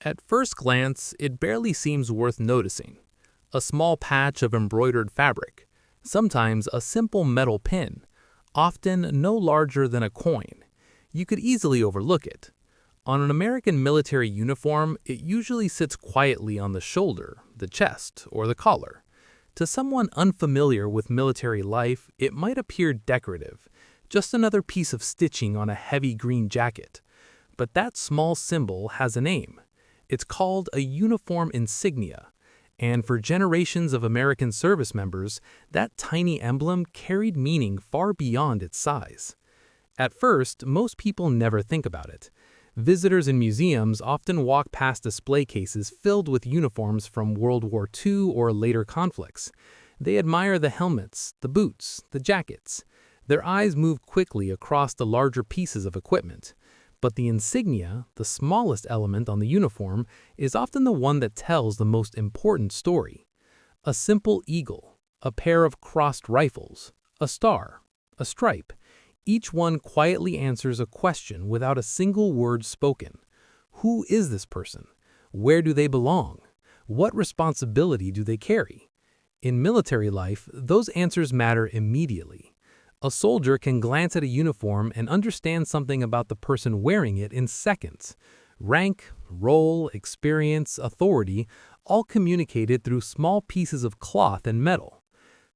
At first glance, it barely seems worth noticing. A small patch of embroidered fabric, sometimes a simple metal pin, often no larger than a coin. You could easily overlook it. On an American military uniform, it usually sits quietly on the shoulder, the chest, or the collar. To someone unfamiliar with military life, it might appear decorative, just another piece of stitching on a heavy green jacket. But that small symbol has a name. It's called a uniform insignia, and for generations of American service members, that tiny emblem carried meaning far beyond its size. At first, most people never think about it. Visitors in museums often walk past display cases filled with uniforms from World War II or later conflicts. They admire the helmets, the boots, the jackets. Their eyes move quickly across the larger pieces of equipment. But the insignia, the smallest element on the uniform, is often the one that tells the most important story. A simple eagle, a pair of crossed rifles, a star, a stripe. Each one quietly answers a question without a single word spoken. Who is this person? Where do they belong? What responsibility do they carry? In military life, those answers matter immediately. A soldier can glance at a uniform and understand something about the person wearing it in seconds. Rank, role, experience, authority, all communicated through small pieces of cloth and metal.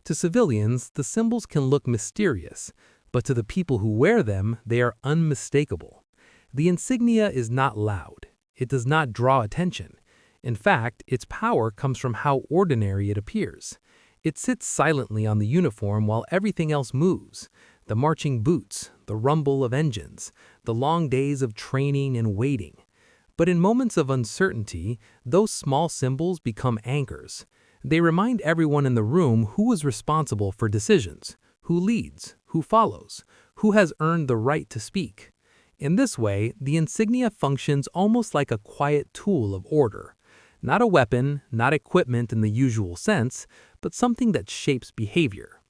To civilians, the symbols can look mysterious, but to the people who wear them, they are unmistakable. The insignia is not loud. It does not draw attention. In fact, its power comes from how ordinary it appears. It sits silently on the uniform while everything else moves. The marching boots, the rumble of engines, the long days of training and waiting. But in moments of uncertainty, those small symbols become anchors. They remind everyone in the room who is responsible for decisions, who leads, who follows, who has earned the right to speak. In this way, the insignia functions almost like a quiet tool of order. Not a weapon, not equipment in the usual sense, but something that shapes behavior.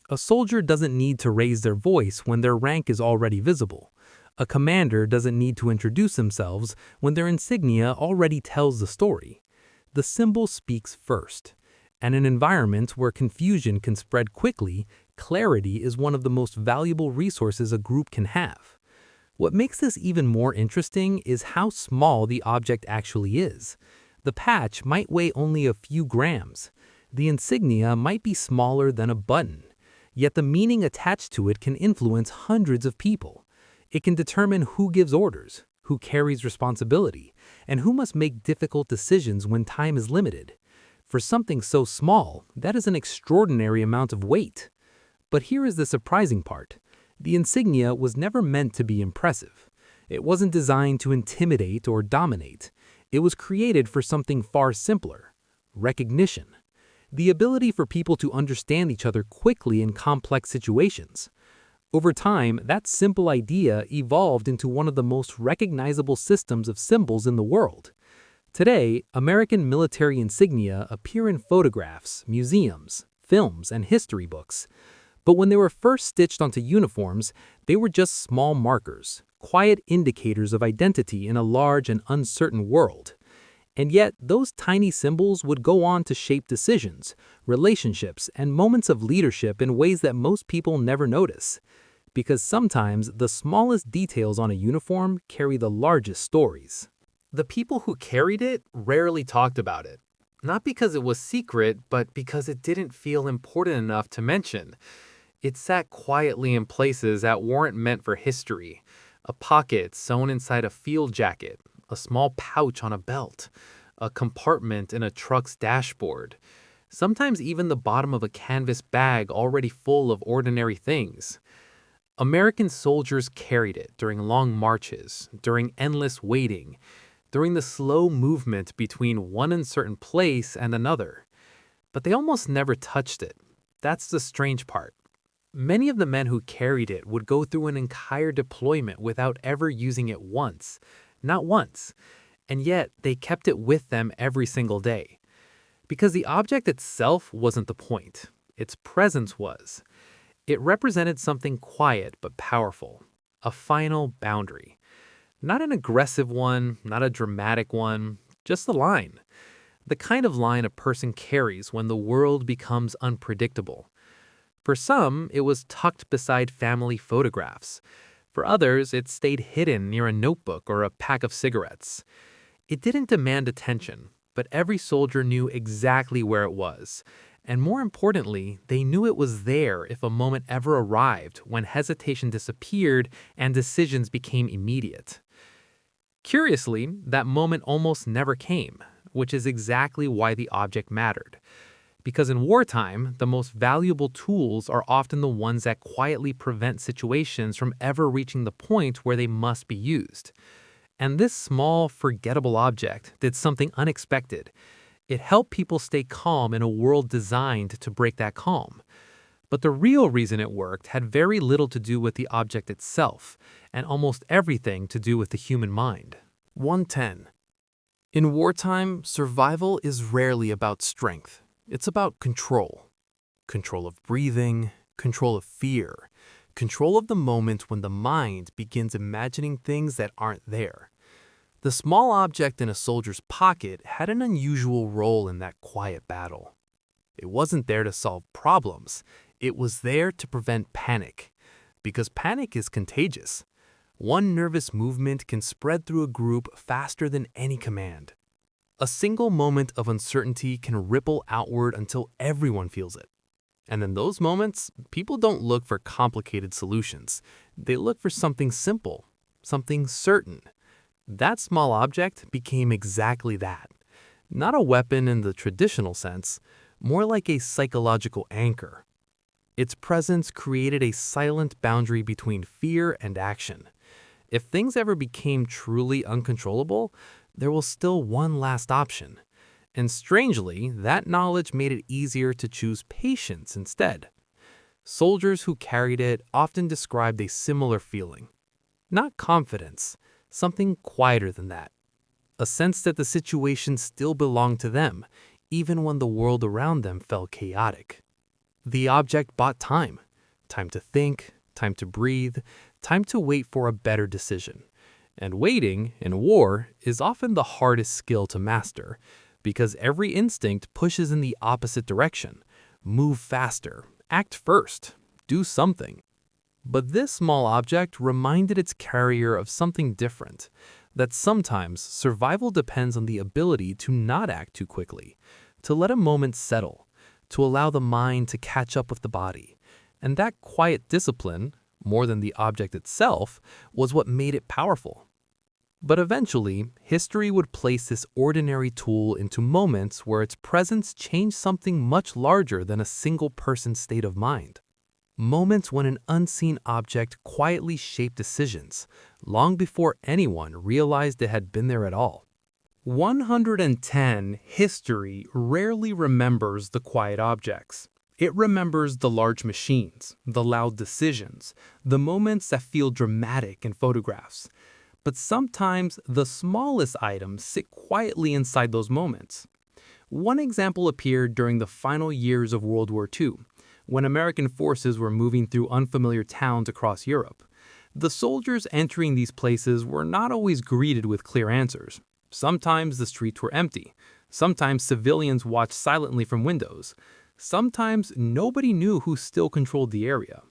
A soldier doesn't need to raise their voice when their rank is already visible. A commander doesn't need to introduce themselves when their insignia already tells the story. The symbol speaks first. And in an environment where confusion can spread quickly, clarity is one of the most valuable resources a group can have. What makes this even more interesting is how small the object actually is. The patch might weigh only a few grams. The insignia might be smaller than a button. Yet the meaning attached to it can influence hundreds of people. It can determine who gives orders, who carries responsibility, and who must make difficult decisions when time is limited. For something so small, that is an extraordinary amount of weight. But here is the surprising part. The insignia was never meant to be impressive. It wasn't designed to intimidate or dominate. It was created for something far simpler: recognition. The ability for people to understand each other quickly in complex situations. Over time, that simple idea evolved into one of the most recognizable systems of symbols in the world. Today, American military insignia appear in photographs, museums, films, and history books. But when they were first stitched onto uniforms, they were just small markers, quiet indicators of identity in a large and uncertain world. And yet, those tiny symbols would go on to shape decisions, relationships, and moments of leadership in ways that most people never notice. Because sometimes the smallest details on a uniform carry the largest stories. The people who carried it rarely talked about it. Not because it was secret, but because it didn't feel important enough to mention. It sat quietly in places that weren't meant for history. A pocket sewn inside a field jacket, a small pouch on a belt, a compartment in a truck's dashboard. Sometimes even the bottom of a canvas bag already full of ordinary things. American soldiers carried it during long marches, during endless waiting, during the slow movement between one uncertain place and another. But they almost never touched it. That's the strange part. Many of the men who carried it would go through an entire deployment without ever using it once. Not once. And yet, they kept it with them every single day. Because the object itself wasn't the point. Its presence was. It represented something quiet but powerful. A final boundary. Not an aggressive one, not a dramatic one, Just the line. The kind of line a person carries when the world becomes unpredictable. For some, it was tucked beside family photographs. For others, it stayed hidden near a notebook or a pack of cigarettes. It didn't demand attention, but every soldier knew exactly where it was. And more importantly, they knew it was there if a moment ever arrived when hesitation disappeared and decisions became immediate. Curiously, that moment almost never came, which is exactly why the object mattered. Because in wartime, the most valuable tools are often the ones that quietly prevent situations from ever reaching the point where they must be used. And this small, forgettable object did something unexpected. It helped people stay calm in a world designed to break that calm. But the real reason it worked had very little to do with the object itself, and almost everything to do with the human mind. 110. In wartime, survival is rarely about strength. It's about control. Control of breathing, control of fear, control of the moment when the mind begins imagining things that aren't there. The small object in a soldier's pocket had an unusual role in that quiet battle. It wasn't there to solve problems. It was there to prevent panic. Because panic is contagious. One nervous movement can spread through a group faster than any command. A single moment of uncertainty can ripple outward until everyone feels it. And in those moments, people don't look for complicated solutions. They look for something simple, something certain. That small object became exactly that. Not a weapon in the traditional sense, more like a psychological anchor. Its presence created a silent boundary between fear and action. If things ever became truly uncontrollable, there was still one last option. And strangely, that knowledge made it easier to choose patience instead. Soldiers who carried it often described a similar feeling. Not confidence, something quieter than that. A sense that the situation still belonged to them, even when the world around them felt chaotic. The object bought time. Time to think, time to breathe, time to wait for a better decision. And waiting, in war, is often the hardest skill to master, because every instinct pushes in the opposite direction. Move faster, act first, do something. But this small object reminded its carrier of something different, that sometimes survival depends on the ability to not act too quickly, to let a moment settle, to allow the mind to catch up with the body. And that quiet discipline, more than the object itself, was what made it powerful. But eventually, history would place this ordinary tool into moments where its presence changed something much larger than a single person's state of mind. Moments when an unseen object quietly shaped decisions, long before anyone realized it had been there at all. 110. History rarely remembers the quiet objects. It remembers the large machines, the loud decisions, the moments that feel dramatic in photographs. But sometimes the smallest items sit quietly inside those moments. One example appeared during the final years of World War II, when American forces were moving through unfamiliar towns across Europe. The soldiers entering these places were not always greeted with clear answers. Sometimes the streets were empty. Sometimes civilians watched silently from windows. Sometimes nobody knew who still controlled the area.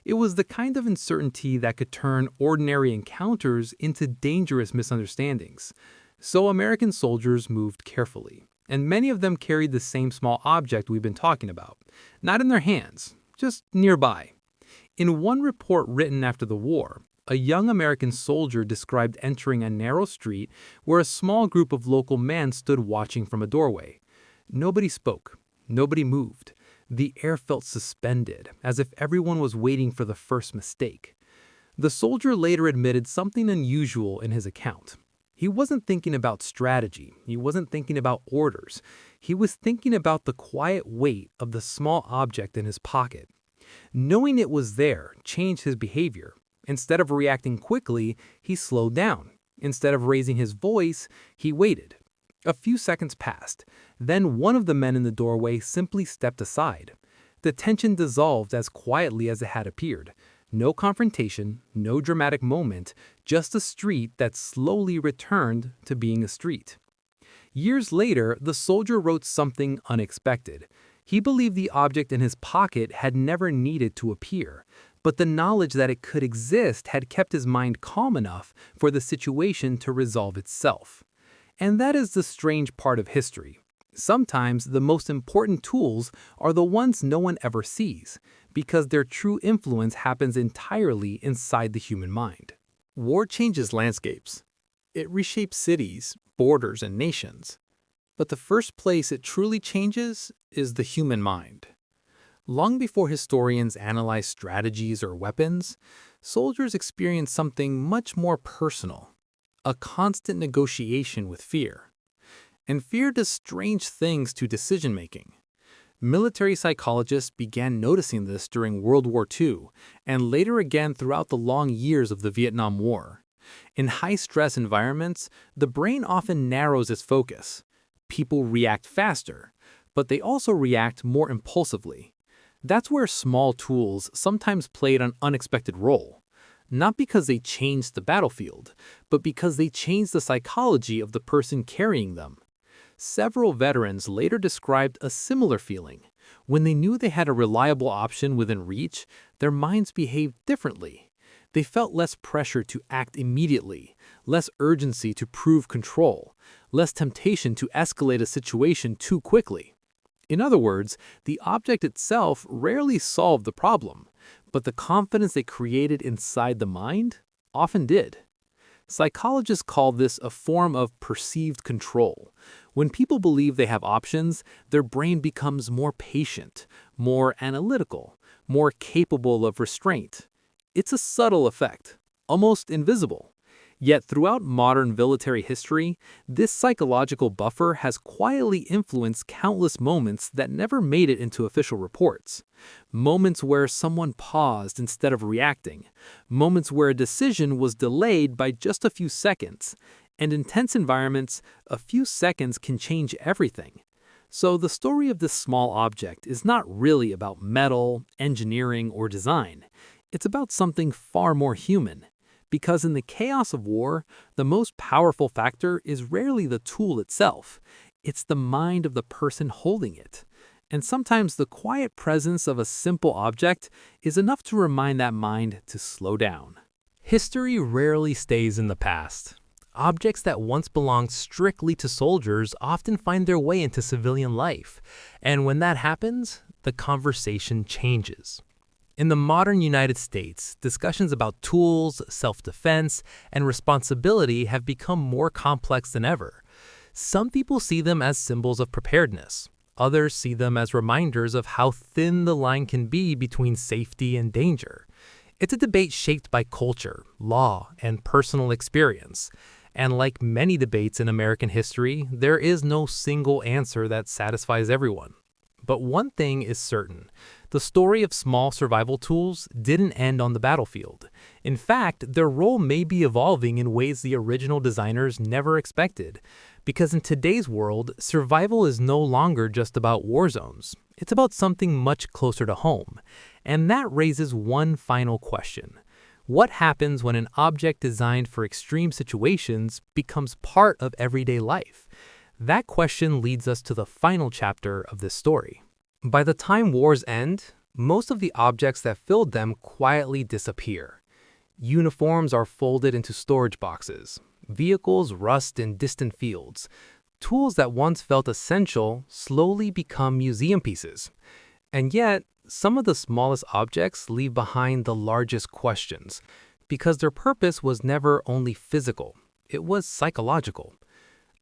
It was the kind of uncertainty that could turn ordinary encounters into dangerous misunderstandings. So American soldiers moved carefully, and many of them carried the same small object we've been talking about, not in their hands, just nearby. In one report written after the war, a young American soldier described entering a narrow street where a small group of local men stood watching from a doorway. Nobody spoke. Nobody moved. The air felt suspended, as if everyone was waiting for the first mistake. The soldier later admitted something unusual in his account. He wasn't thinking about strategy. He wasn't thinking about orders. He was thinking about the quiet weight of the small object in his pocket. Knowing it was there changed his behavior. Instead of reacting quickly, he slowed down. Instead of raising his voice, he waited. A few seconds passed. Then one of the men in the doorway simply stepped aside. The tension dissolved as quietly as it had appeared. No confrontation, no dramatic moment, just a street that slowly returned to being a street. Years later, the soldier wrote something unexpected. He believed the object in his pocket had never needed to appear, but the knowledge that it could exist had kept his mind calm enough for the situation to resolve itself. And that is the strange part of history. Sometimes the most important tools are the ones no one ever sees, because their true influence happens entirely inside the human mind. War changes landscapes. It reshapes cities, borders, and nations. But the first place it truly changes is the human mind. Long before historians analyze strategies or weapons, soldiers experience something much more personal, a constant negotiation with fear. And fear does strange things to decision-making. Military psychologists began noticing this during World War II, and later again throughout the long years of the Vietnam War. In high-stress environments, the brain often narrows its focus. People react faster, but they also react more impulsively. That's where small tools sometimes played an unexpected role. Not because they changed the battlefield, but because they changed the psychology of the person carrying them. Several veterans later described a similar feeling. When they knew they had a reliable option within reach, their minds behaved differently. They felt less pressure to act immediately, less urgency to prove control, less temptation to escalate a situation too quickly. In other words, the object itself rarely solved the problem, but the confidence it created inside the mind often did. Psychologists call this a form of perceived control. When people believe they have options, their brain becomes more patient, more analytical, more capable of restraint. It's a subtle effect, almost invisible. Yet throughout modern military history, this psychological buffer has quietly influenced countless moments that never made it into official reports. Moments where someone paused instead of reacting. Moments where a decision was delayed by just a few seconds. And in tense environments, a few seconds can change everything. So the story of this small object is not really about metal, engineering, or design. It's about something far more human. Because in the chaos of war, the most powerful factor is rarely the tool itself. It's the mind of the person holding it. And sometimes the quiet presence of a simple object is enough to remind that mind to slow down. History rarely stays in the past. Objects that once belonged strictly to soldiers often find their way into civilian life. And when that happens, the conversation changes. In the modern United States, discussions about tools, self-defense, and responsibility have become more complex than ever. Some people see them as symbols of preparedness. Others see them as reminders of how thin the line can be between safety and danger. It's a debate shaped by culture, law, and personal experience. And like many debates in American history, there is no single answer that satisfies everyone. But one thing is certain. The story of small survival tools didn't end on the battlefield. In fact, their role may be evolving in ways the original designers never expected. Because in today's world, survival is no longer just about war zones. It's about something much closer to home. And that raises one final question. What happens when an object designed for extreme situations becomes part of everyday life? That question leads us to the final chapter of this story. By the time wars end, most of the objects that filled them quietly disappear. Uniforms are folded into storage boxes. Vehicles rust in distant fields. Tools that once felt essential slowly become museum pieces. And yet, some of the smallest objects leave behind the largest questions, because their purpose was never only physical, it was psychological.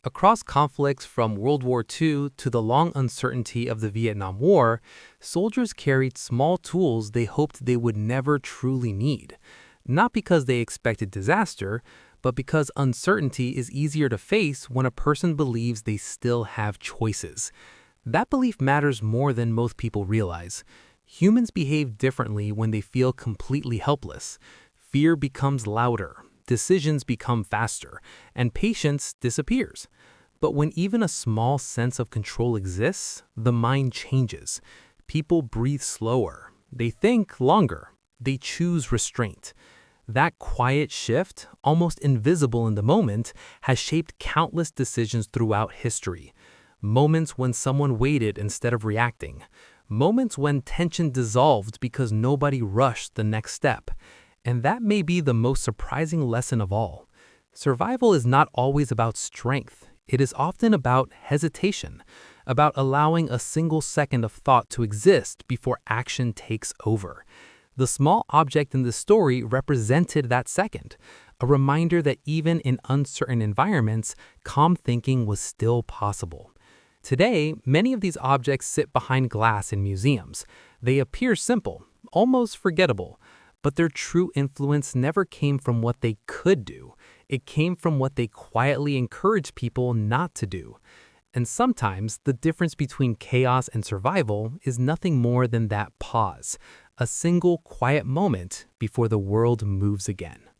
Across conflicts from World War II to the long uncertainty of the Vietnam War, soldiers carried small tools they hoped they would never truly need. Not because they expected disaster, but because uncertainty is easier to face when a person believes they still have choices. That belief matters more than most people realize. Humans behave differently when they feel completely helpless. Fear becomes louder. Decisions become faster, and patience disappears. But when even a small sense of control exists, the mind changes. People breathe slower. They think longer. They choose restraint. That quiet shift, almost invisible in the moment, has shaped countless decisions throughout history. Moments when someone waited instead of reacting. Moments when tension dissolved because nobody rushed the next step. And that may be the most surprising lesson of all. Survival is not always about strength. It is often about hesitation, about allowing a single second of thought to exist before action takes over. The small object in the story represented that second, a reminder that even in uncertain environments, calm thinking was still possible. Today, many of these objects sit behind glass in museums. They appear simple, almost forgettable, but their true influence never came from what they could do. It came from what they quietly encouraged people not to do. And sometimes the difference between chaos and survival is nothing more than that pause, a single quiet moment before the world moves again.